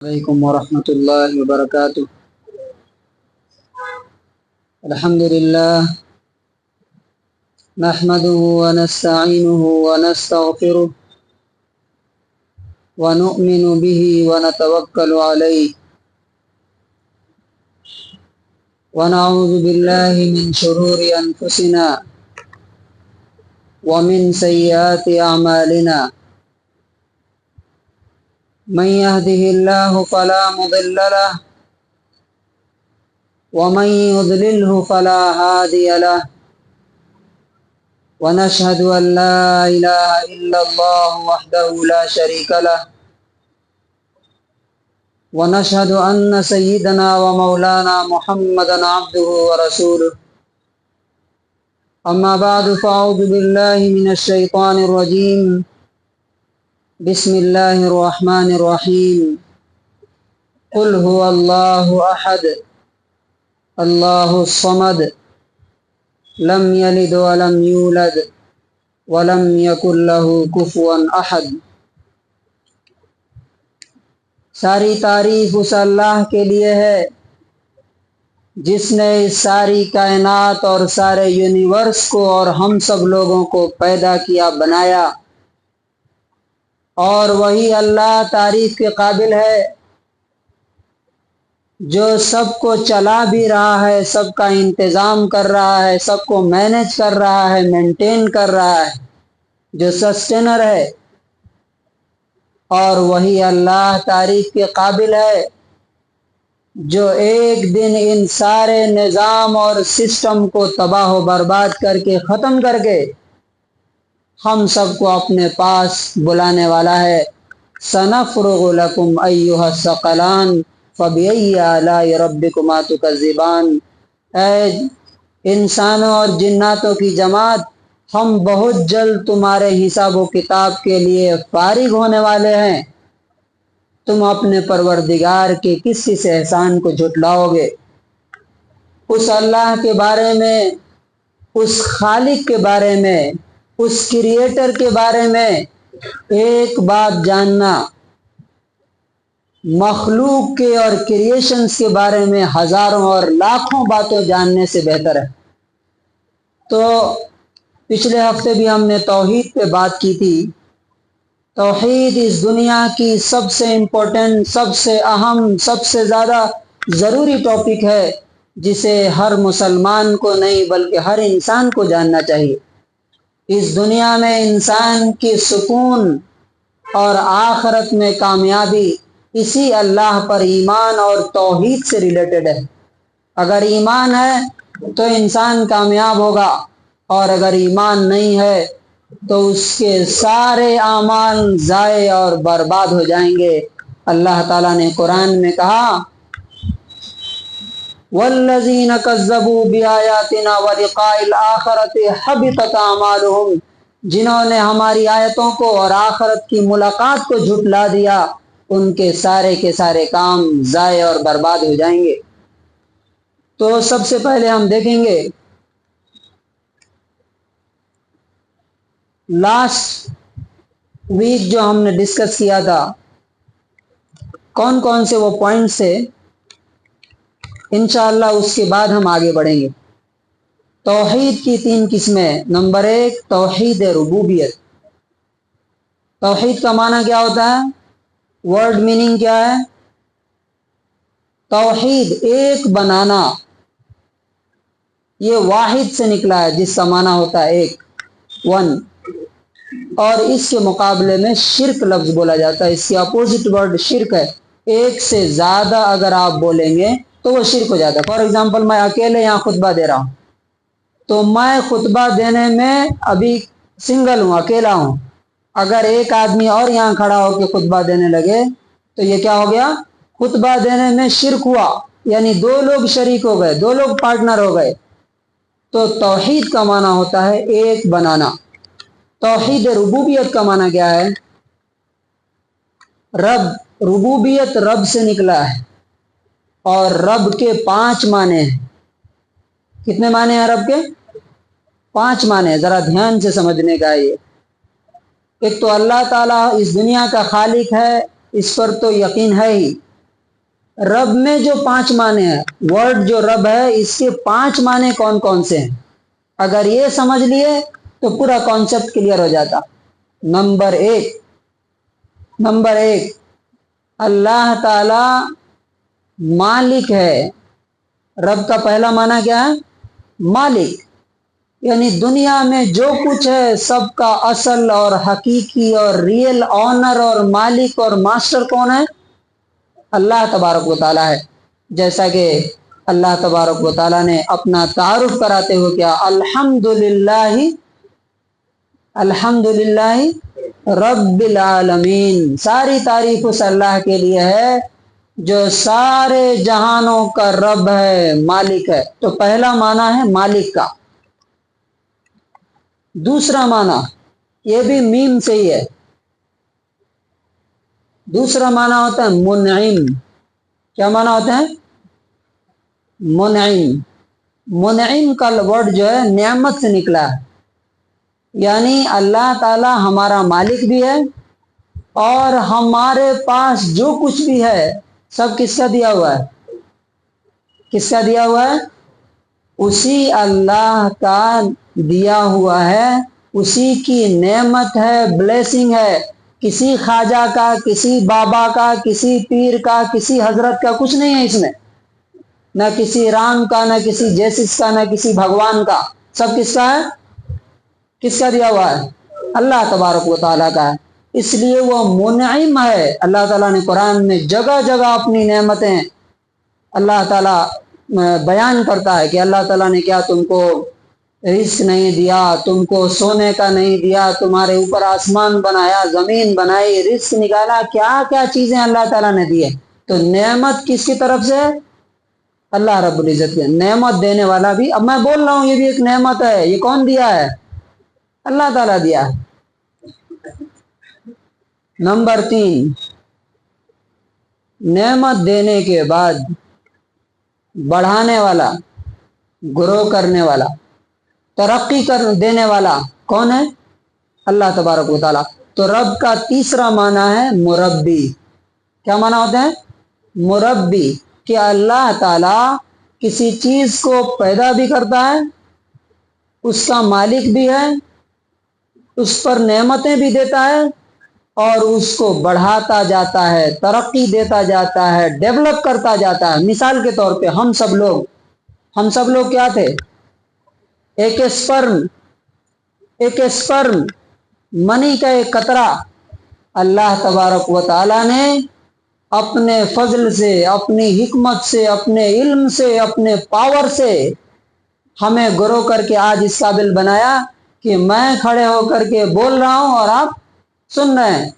علیکم ورحمۃ اللہ وبرکاتہ۔ الحمد للہ نحمده ونستعینه ونستغفره ونؤمن به ونتوکل علیہ ونعوذ باللہ من شرور انفسنا ومن سیئات اعمالنا من يهده الله فلا مضل له ومن يضلله فلا هادي له ونشهد أن لا إله إلا الله وحده لا شريك له ونشهد أن سيدنا ومولانا محمدا عبده ورسوله أما بعد فأعوذ بالله من الشيطان الرجيم بسم الله الرحمن الرحيم قل هو الله أحد الله الصمد لم يلد ولم يولد ولم يكن له كفوا احد۔ ساری تعریف اس اللہ کے لیے ہے جس نے اس ساری کائنات اور سارے یونیورس کو اور ہم سب لوگوں کو پیدا کیا، بنایا، اور وہی اللہ تعریف کے قابل ہے جو سب کو چلا بھی رہا ہے، سب کا انتظام کر رہا ہے، سب کو مینیج کر رہا ہے، مینٹین کر رہا ہے، جو سسٹینر ہے۔ اور وہی اللہ تعریف کے قابل ہے جو ایک دن ان سارے نظام اور سسٹم کو تباہ و برباد کر کے ختم کر کے ہم سب کو اپنے پاس بلانے والا ہے۔ سنفرغ لکم ایھا الثقلان فبأی آلاء ربکما تکذبان۔ اے انسانوں اور جناتوں کی جماعت، ہم بہت جلد تمہارے حساب و کتاب کے لیے فارغ ہونے والے ہیں، تم اپنے پروردگار کے کس احسان کو جھٹلاؤ گے؟ اس اللہ کے بارے میں، اس خالق کے بارے میں، اس کریٹر کے بارے میں ایک بات جاننا مخلوق کے اور کریشنز کے بارے میں ہزاروں اور لاکھوں باتوں جاننے سے بہتر ہے۔ تو پچھلے ہفتے بھی ہم نے توحید پہ بات کی تھی۔ توحید اس دنیا کی سب سے امپورٹنٹ، سب سے اہم، سب سے زیادہ ضروری ٹاپک ہے جسے ہر مسلمان کو نہیں بلکہ ہر انسان کو جاننا چاہیے۔ اس دنیا میں انسان کی سکون اور آخرت میں کامیابی اسی اللہ پر ایمان اور توحید سے ریلیٹڈ ہے۔ اگر ایمان ہے تو انسان کامیاب ہوگا، اور اگر ایمان نہیں ہے تو اس کے سارے اعمال ضائع اور برباد ہو جائیں گے۔ اللہ تعالیٰ نے قرآن میں کہا وَالَّذِينَ كَذَّبُوا بِآيَاتِنَا وَلِقَاءِ الْآخِرَةِ حَبِطَتْ أَعْمَالُهُمْ، جنہوں نے ہماری آیتوں کو اور آخرت کی ملاقات کو جھٹلا دیا، ان کے سارے کام ضائع اور برباد ہو جائیں گے۔ تو سب سے پہلے ہم دیکھیں گے لاسٹ ویک جو ہم نے ڈسکس کیا تھا، کون کون سے وہ پوائنٹس سے، انشاءاللہ اس کے بعد ہم آگے بڑھیں گے۔ توحید کی 3 قسمیں۔ نمبر 1 توحید ربوبیت۔ توحید کا معنی کیا ہوتا ہے؟ ورڈ میننگ کیا ہے؟ توحید ایک بنانا، یہ واحد سے نکلا ہے جس کا معنی ہوتا ہے ایک، 1۔ اور اس کے مقابلے میں شرک لفظ بولا جاتا ہے، اس کی اپوزٹ ورڈ شرک ہے۔ ایک سے زیادہ اگر آپ بولیں گے تو وہ شرک ہو جاتا ہے۔ فار ایگزامپل میں اکیلے یہاں خطبہ دے رہا ہوں، تو میں خطبہ دینے میں ابھی سنگل ہوں، اکیلا ہوں۔ اگر ایک آدمی اور یہاں کھڑا ہو کے خطبہ دینے لگے تو یہ کیا ہو گیا؟ خطبہ دینے میں شرک ہوا، یعنی 2 لوگ شریک ہو گئے، 2 لوگ پارٹنر ہو گئے۔ تو توحید کا معنی ہوتا ہے ایک بنانا۔ توحید ربوبیت کا معنی کیا ہے؟ رب، ربوبیت رب سے نکلا ہے، اور رب کے 5 معنی ہیں۔ کتنے معنی ہیں رب کے؟ 5 معنی ہیں، ذرا دھیان سے سمجھنے کا ہے یہ۔ ایک تو اللہ تعالیٰ اس دنیا کا خالق ہے، اس پر تو یقین ہے ہی۔ رب میں جو 5 معنی ہیں، ورڈ جو رب ہے اس کے 5 معنی کون کون سے ہیں؟ اگر یہ سمجھ لیے تو پورا کانسیپٹ کلیئر ہو جاتا۔ نمبر ایک، اللہ تعالی مالک ہے۔ رب کا پہلا معنی کیا ہے؟ مالک، یعنی دنیا میں جو کچھ ہے سب کا اصل اور حقیقی اور ریئل آنر اور مالک اور ماسٹر کون ہے؟ اللہ تبارک و تعالی ہے۔ جیسا کہ اللہ تبارک و تعالی نے اپنا تعارف کراتے ہوئے کیا، الحمدللہ رب العالمین، ساری تعریف اس اللہ کے لیے ہے جو سارے جہانوں کا رب ہے، مالک ہے۔ تو پہلا معنی ہے مالک کا۔ دوسرا معنی یہ بھی میم سے ہی ہے، دوسرا معنی ہوتا ہے منعم۔ کیا معنی ہوتا ہے؟ منعم۔ منعم کا ورڈ جو ہے نعمت سے نکلا ہے، یعنی اللہ تعالی ہمارا مالک بھی ہے اور ہمارے پاس جو کچھ بھی ہے سب کس کا دیا ہوا ہے؟ کس کا دیا ہوا ہے؟ اسی اللہ کا دیا ہوا ہے، اسی کی نعمت ہے، بلیسنگ ہے۔ کسی خواجہ کا، کسی بابا کا، کسی پیر کا، کسی حضرت کا کچھ نہیں ہے اس میں، نہ کسی رام کا، نہ کسی جیسس کا، نہ کسی بھگوان کا۔ سب کس کا ہے؟ کس کا دیا ہوا ہے؟ اللہ تبارک و تعالیٰ کا ہے۔ اس لیے وہ منعم ہے۔ اللہ تعالیٰ نے قرآن میں جگہ جگہ اپنی نعمتیں اللہ تعالیٰ بیان کرتا ہے کہ اللہ تعالیٰ نے کیا تم کو رزق نہیں دیا، تم کو سونے کا نہیں دیا، تمہارے اوپر آسمان بنایا، زمین بنائی، رزق نکالا، کیا کیا چیزیں اللہ تعالیٰ نے دی ہے۔ تو نعمت کس کی طرف سے؟ اللہ رب العزت کے۔ نعمت دینے والا بھی، اب میں بول رہا ہوں یہ بھی ایک نعمت ہے، یہ کون دیا ہے؟ اللہ تعالیٰ دیا ہے۔ نمبر 3، نعمت دینے کے بعد بڑھانے والا، گرو کرنے والا، ترقی دینے والا کون ہے؟ اللہ تبارک و تعالیٰ۔ تو رب کا تیسرا معنی ہے مربی۔ کیا معنی ہوتا ہے؟ مربی، کہ اللہ تعالیٰ کسی چیز کو پیدا بھی کرتا ہے، اس کا مالک بھی ہے، اس پر نعمتیں بھی دیتا ہے اور اس کو بڑھاتا جاتا ہے، ترقی دیتا جاتا ہے، ڈیولپ کرتا جاتا ہے۔ مثال کے طور پہ ہم سب لوگ کیا تھے؟ ایک اسپرم منی کا ایک قطرہ اللہ تبارک و تعالیٰ نے اپنے فضل سے، اپنی حکمت سے، اپنے علم سے، اپنے پاور سے ہمیں گرو کر کے آج اس قابل بنایا کہ میں کھڑے ہو کر کے بول رہا ہوں اور آپ سن رہے ہیں۔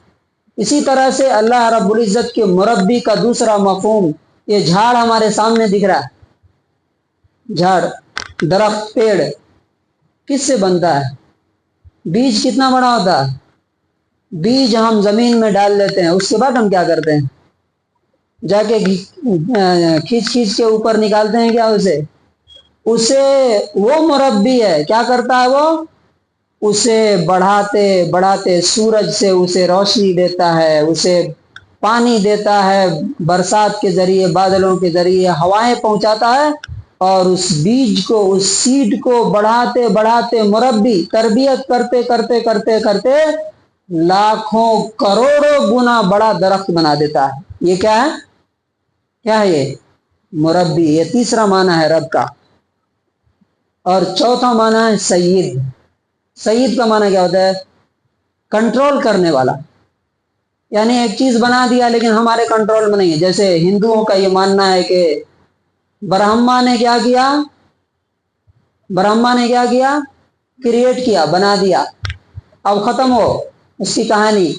اسی طرح سے اللہ رب العزت کے مربی کا دوسرا مفہوم، یہ جھاڑ ہمارے سامنے دکھ رہا ہے، جھاڑ، درخت، پیڑ کس سے بنتا ہے؟ بیج کتنا بڑا ہوتا ہے؟ بیج ہم زمین میں ڈال دیتے ہیں، اس کے بعد ہم کیا کرتے ہیں؟ جا کے کھینچ کے اوپر نکالتے ہیں کیا اسے وہ مربی ہے، کیا کرتا ہے وہ؟ اسے بڑھاتے بڑھاتے سورج سے اسے روشنی دیتا ہے، اسے پانی دیتا ہے، برسات کے ذریعے، بادلوں کے ذریعے ہوائیں پہنچاتا ہے، اور اس بیج کو، اس سیڈ کو بڑھاتے بڑھاتے مربی، تربیت کرتے کرتے کرتے کرتے لاکھوں کروڑوں گنا بڑا درخت بنا دیتا ہے۔ یہ کیا ہے؟ کیا ہے یہ؟ مربی۔ یہ تیسرا معنی ہے رب کا۔ اور چوتھا معنی ہے سید۔ سید کا معنی کیا ہوتا ہے؟ کنٹرول کرنے والا، یعنی ایک چیز بنا دیا لیکن ہمارے کنٹرول میں نہیں ہے۔ جیسے ہندوؤں کا یہ ماننا ہے کہ برہما نے کیا کیا؟ کریٹ کیا، بنا دیا، اب ختم ہو اس کی کہانی۔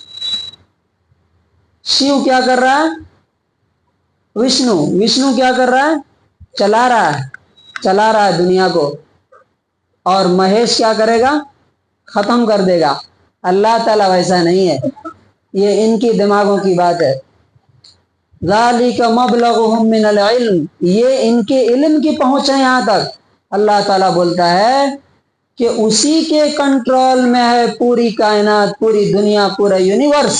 شیو کیا کر رہا ہے؟ وشنو کیا کر رہا ہے؟ چلا رہا ہے دنیا کو، اور مہیش کیا کرے گا؟ ختم کر دے گا۔ اللہ تعالیٰ ویسا نہیں ہے، یہ ان کی دماغوں کی بات ہے۔ ذالک مبلغہم من العلم، یہ ان کے علم کی پہنچ ہے یہاں تک۔ اللہ تعالیٰ بولتا ہے کہ اسی کے کنٹرول میں ہے پوری کائنات، پوری دنیا، پورا یونیورس۔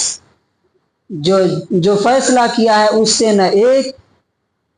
جو فیصلہ کیا ہے اس سے نہ ایک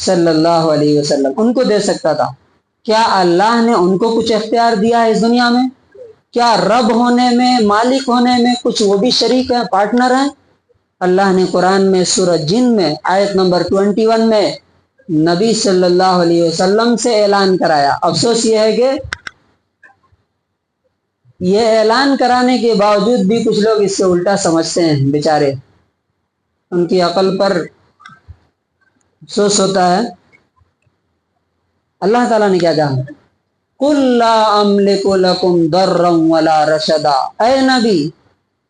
صلی اللہ علیہ وسلم ان کو دے سکتا تھا؟ کیا اللہ نے ان کو کچھ اختیار دیا ہے اس دنیا میں؟ کیا رب ہونے میں، مالک ہونے میں کچھ وہ بھی شریک ہیں، پارٹنر ہیں؟ اللہ نے قرآن میں سورہ جن میں آیت نمبر 21 میں نبی صلی اللہ علیہ وسلم سے اعلان کرایا۔ افسوس یہ ہے کہ یہ اعلان کرانے کے باوجود بھی کچھ لوگ اس سے الٹا سمجھتے ہیں، بیچارے ان کی عقل پر افسوس ہوتا ہے۔ اللہ تعالیٰ نے کیا کہا؟ قُل لَا أَمْلِكُ لَكُمْ ضَرًّا وَلَا رَشَدًا، اے نبی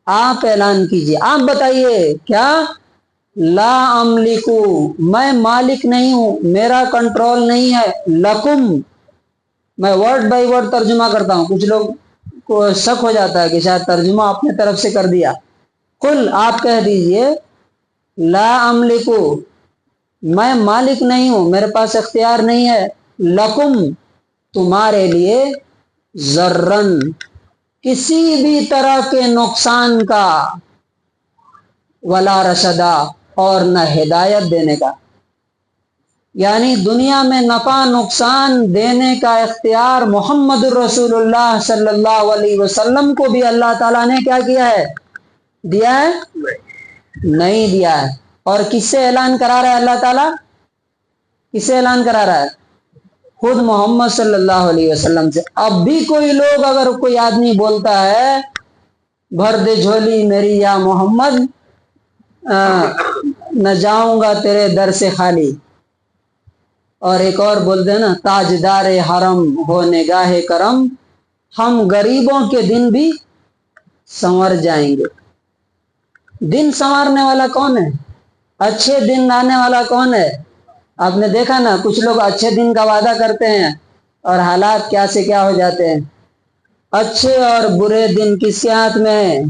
آپ اعلان کیجئے، آپ بتائیے کیا؟ لا املکو، میں مالک نہیں ہوں، میرا کنٹرول نہیں ہے، لکم، میں ورڈ بائی ورڈ ترجمہ کرتا ہوں، کچھ لوگ کو شک ہو جاتا ہے کہ شاید ترجمہ اپنے طرف سے کر دیا۔ قل، آپ کہہ دیجئے، لا املکو، میں مالک نہیں ہوں، میرے پاس اختیار نہیں ہے، لکم، تمہارے لیے، ذرن، کسی بھی طرح کے نقصان کا، ولا رشدا، اور نہ ہدایت دینے کا، یعنی دنیا میں نفع نقصان دینے کا اختیار محمد الرسول اللہ صلی اللہ علیہ وسلم کو بھی اللہ تعالیٰ نے کیا کیا ہے؟ دیا ہے؟ نہیں دیا ہے۔ اور کس سے اعلان کرا رہا ہے اللہ تعالیٰ؟ کس سے اعلان کرا رہا ہے؟ خود محمد صلی اللہ علیہ وسلم سے۔ اب بھی کوئی لوگ، اگر کوئی آدمی بولتا ہے بھر دے جھولی میری یا محمد، نہ جاؤں گا تیرے در سے خالی، اور ایک اور بولتے ہیں نا تاجدار حرم ہو نگاہ کرم، ہم غریبوں کے دن بھی سنور جائیں گے۔ دن سنوارنے والا کون ہے؟ اچھے دن لانے والا کون ہے؟ آپ نے دیکھا نا، کچھ لوگ اچھے دن کا وعدہ کرتے ہیں اور حالات کیا سے کیا ہو جاتے ہیں۔ اچھے اور برے دن کس کے ہاتھ میں ہے؟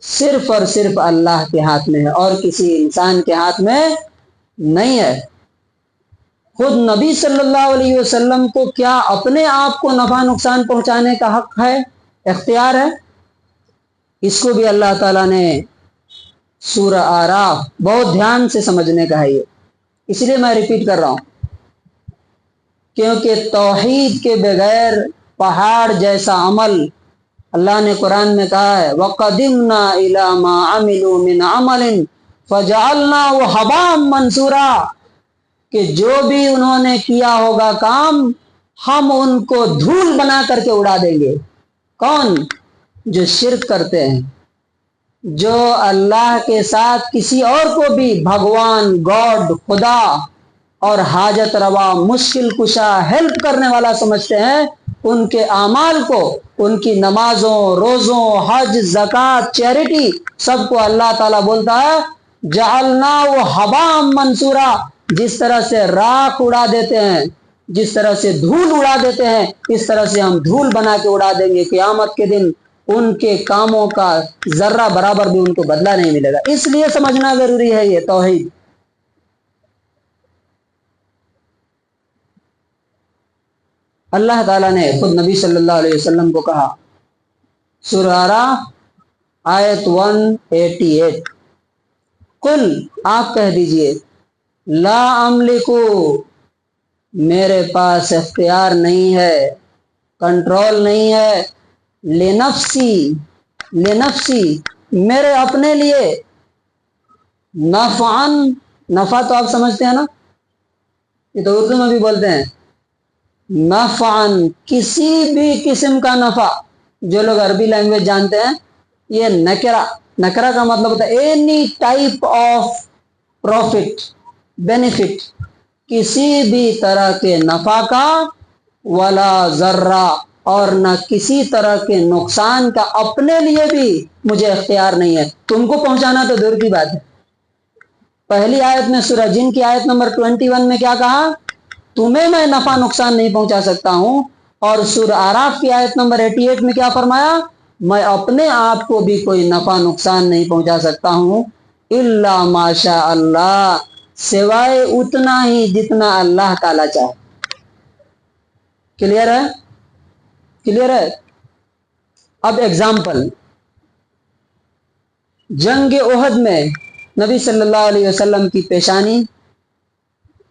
صرف اور صرف اللہ کے ہاتھ میں ہے، اور کسی انسان کے ہاتھ میں نہیں ہے۔ خود نبی صلی اللہ علیہ وسلم کو کیا اپنے آپ کو نفع نقصان پہنچانے کا حق ہے، اختیار ہے؟ اس کو بھی اللہ تعالیٰ نے سورہ اعراف، بہت دھیان سے سمجھنے کا ہے یہ، اس لیے میں ریپیٹ کر رہا ہوں، کیونکہ توحید کے بغیر پہاڑ جیسا عمل، اللہ نے قرآن میں کہا ہے وَقَدِمْنَا إِلَى مَا عَمِلُوا مِنْ عَمَلٍ فَجَعَلْنَاهُ هَبَاءً مَنْثُورًا، کہ جو بھی انہوں نے کیا ہوگا کام، ہم ان کو دھول بنا کر کے اڑا دیں گے۔ کون؟ جو شرک کرتے ہیں، جو اللہ کے ساتھ کسی اور کو بھی بھگوان، گاڈ، خدا اور حاجت روا، مشکل کشا، ہیلپ کرنے والا سمجھتے ہیں، ان کے اعمال کو، ان کی نمازوں، روزوں، حج، زکوٰۃ، چیریٹی، سب کو اللہ تعالیٰ بولتا ہے جعلناہ حباء منثورا، جس طرح سے راکھ اڑا دیتے ہیں، جس طرح سے دھول اڑا دیتے ہیں، اس طرح سے ہم دھول بنا کے اڑا دیں گے۔ قیامت کے دن ان کے کاموں کا ذرہ برابر بھی ان کو بدلہ نہیں ملے گا۔ اس لیے سمجھنا ضروری ہے یہ توحید۔ اللہ تعالیٰ نے خود نبی صلی اللہ علیہ وسلم کو کہا، سورہ اعراف آیت 188، قل، آپ کہہ دیجئے، لا املکو، میرے پاس اختیار نہیں ہے، کنٹرول نہیں ہے، لنفسی، لنفسی، میرے اپنے لیے، نفعن، نفع تو آپ سمجھتے ہیں نا، یہ تو اردو میں بھی بولتے ہیں، نفعن، کسی بھی قسم کا نفع، جو لوگ عربی لینگویج جانتے ہیں، یہ نکرہ، نکرہ کا مطلب ہوتا ہے any type of profit, benefit, کسی بھی طرح کے نفع کا، ولا ذرہ، اور نہ کسی طرح کے نقصان کا، اپنے لیے بھی مجھے اختیار نہیں ہے، تم کو پہنچانا تو دور کی بات ہے۔ پہلی آیت میں سورہ جن کی آیت نمبر 21 میں کیا کہا؟ تمہیں میں نفع نقصان نہیں پہنچا سکتا ہوں، اور سورہ اعراف کی آیت نمبر 88 میں کیا فرمایا؟ میں اپنے آپ کو بھی کوئی نفع نقصان نہیں پہنچا سکتا ہوں، الا ما شاء اللہ، سوائے اتنا ہی جتنا اللہ تعالیٰ چاہے۔ کلیئر ہے؟ کلیئر ہے؟ اب ایگزامپل، جنگ احد میں نبی صلی اللہ علیہ وسلم کی پیشانی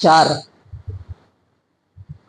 4,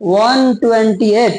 128।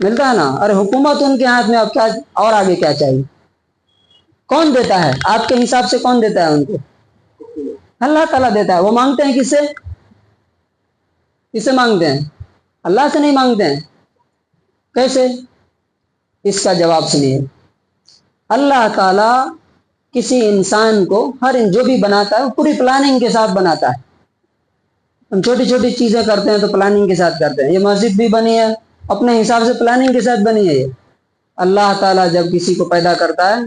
ملتا ہے نا. ارے حکومت ان کے ہاتھ میں، اب کیا اور آگے کیا چاہیے؟ کون دیتا ہے آپ کے حساب سے؟ کون دیتا ہے ان کو؟ اللہ تعالیٰ دیتا ہے. وہ مانگتے ہیں کس سے؟ کس سے مانگتے ہیں؟ اللہ سے نہیں مانگتے ہیں. کیسے؟ اس کا جواب سنیے. اللہ تعالیٰ کسی انسان کو، جو بھی بناتا ہے وہ پوری پلاننگ کے ساتھ بناتا ہے. ہم چھوٹی چھوٹی چیزیں کرتے ہیں تو پلاننگ کے ساتھ کرتے ہیں. یہ مسجد بھی بنی ہے اپنے حساب سے، پلاننگ کے ساتھ بنی ہے. یہ اللہ تعالیٰ جب کسی کو پیدا کرتا ہے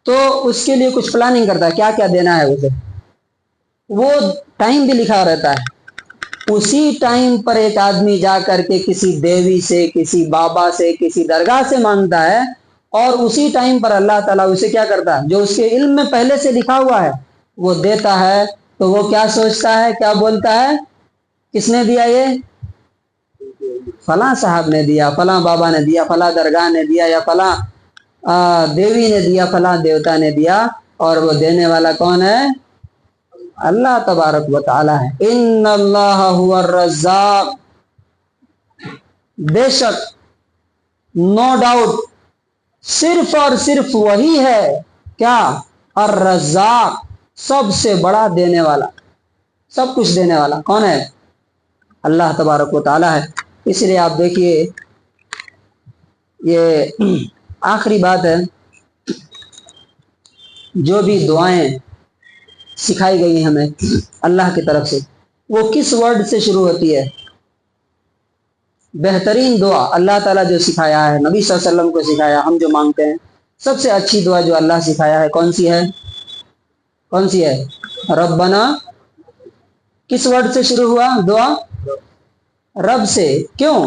تو اس کے لیے کچھ پلاننگ کرتا ہے، کیا کیا دینا ہے اسے. وہ ٹائم بھی لکھا رہتا ہے. اسی ٹائم پر ایک آدمی جا کر کے کسی دیوی سے، کسی بابا سے، کسی درگاہ سے مانگتا ہے، اور اسی ٹائم پر اللہ تعالیٰ اسے کیا کرتا ہے؟ جو اس کے علم میں پہلے سے لکھا ہوا ہے وہ دیتا ہے. تو وہ کیا سوچتا ہے، کیا بولتا ہے؟ کس نے دیا؟ یہ فلاں صاحب نے دیا، فلاں بابا نے دیا، فلاں درگاہ نے دیا، یا فلاں دیوی نے دیا، فلاں دیوتا نے دیا. اور وہ دینے والا کون ہے؟ اللہ تبارک و تعالی ہے. ان اللہ هو الرزاق، بے شک، نو ڈاؤٹ، صرف اور صرف وہی ہے. کیا؟ الرزاق، سب سے بڑا دینے والا، سب کچھ دینے والا. کون ہے؟ اللہ تبارک و تعالی ہے. اس لیے آپ دیکھیے، یہ آخری بات ہے، جو بھی دعائیں سکھائی گئی ہیں ہمیں اللہ کی طرف سے، وہ کس ورڈ سے شروع ہوتی ہے؟ بہترین دعا اللہ تعالیٰ جو سکھایا ہے، نبی صلی اللہ علیہ وسلم کو سکھایا، ہم جو مانگتے ہیں، سب سے اچھی دعا جو اللہ سکھایا ہے کون سی ہے؟ کون سی ہے؟ ربنا. کس ورڈ سے شروع ہوا دعا؟ رب سے. کیوں؟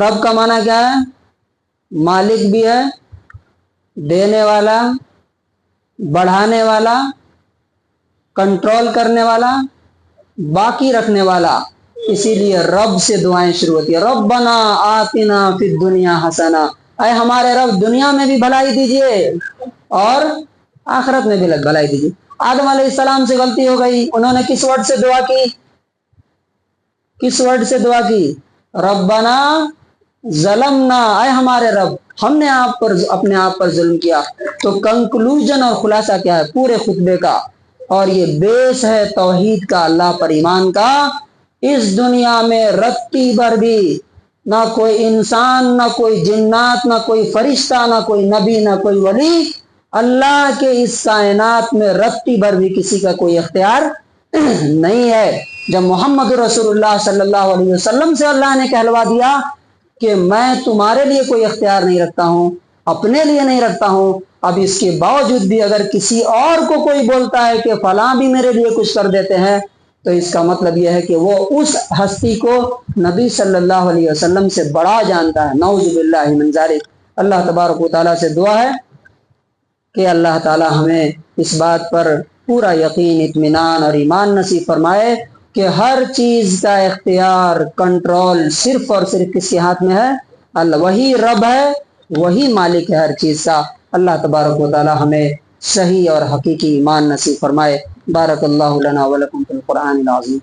رب کا معنی کیا ہے؟ مالک بھی ہے، دینے والا، بڑھانے والا، کنٹرول کرنے والا، باقی رکھنے والا. اسی لیے رب سے دعائیں شروع ہوتی ہیں. ربنا آتنا فی الدنیا حسنہ، اے ہمارے رب دنیا میں بھی بھلائی دیجئے اور آخرت میں بھی بھلائی دیجئے. آدم علیہ السلام سے غلطی ہو گئی، انہوں نے کس ورڈ سے دعا کی؟ کس ورڈ سے دعا کی؟ ربنا ظلمنا، اے ہمارے رب ہم نے اپنے آپ پر ظلم کیا. تو کنکلوژن اور خلاصہ کیا ہے پورے خطبے کا؟ اور یہ بیس ہے توحید کا، اللہ پر ایمان کا. اس دنیا میں رتی بھر بھی نہ کوئی انسان، نہ کوئی جنات، نہ کوئی فرشتہ، نہ کوئی نبی، نہ کوئی ولی، اللہ کے اس کائنات میں رتی بھر بھی کسی کا کوئی اختیار نہیں ہے. جب محمد رسول اللہ صلی اللہ علیہ وسلم سے اللہ نے کہلوا دیا کہ میں تمہارے لیے کوئی اختیار نہیں رکھتا ہوں، اپنے لیے نہیں رکھتا ہوں، اب اس کے باوجود بھی اگر کسی اور کو کوئی بولتا ہے کہ فلاں بھی میرے لیے کچھ کر دیتے ہیں، تو اس کا مطلب یہ ہے کہ وہ اس ہستی کو نبی صلی اللہ علیہ وسلم سے بڑا جانتا ہے. نعوذ باللہ من ذالک. اللہ تبارک و تعالیٰ سے دعا ہے کہ اللہ تعالی ہمیں اس بات پر پورا یقین، اطمینان اور ایمان نصیب فرمائے کہ ہر چیز کا اختیار، کنٹرول صرف اور صرف کس کے ہاتھ میں ہے؟ اللہ. وہی رب ہے، وہی مالک ہے ہر چیز کا. اللہ تبارک و تعالی ہمیں صحیح اور حقیقی ایمان نصیب فرمائے. بارک اللہ لنا ولکم فی القرآن العظیم.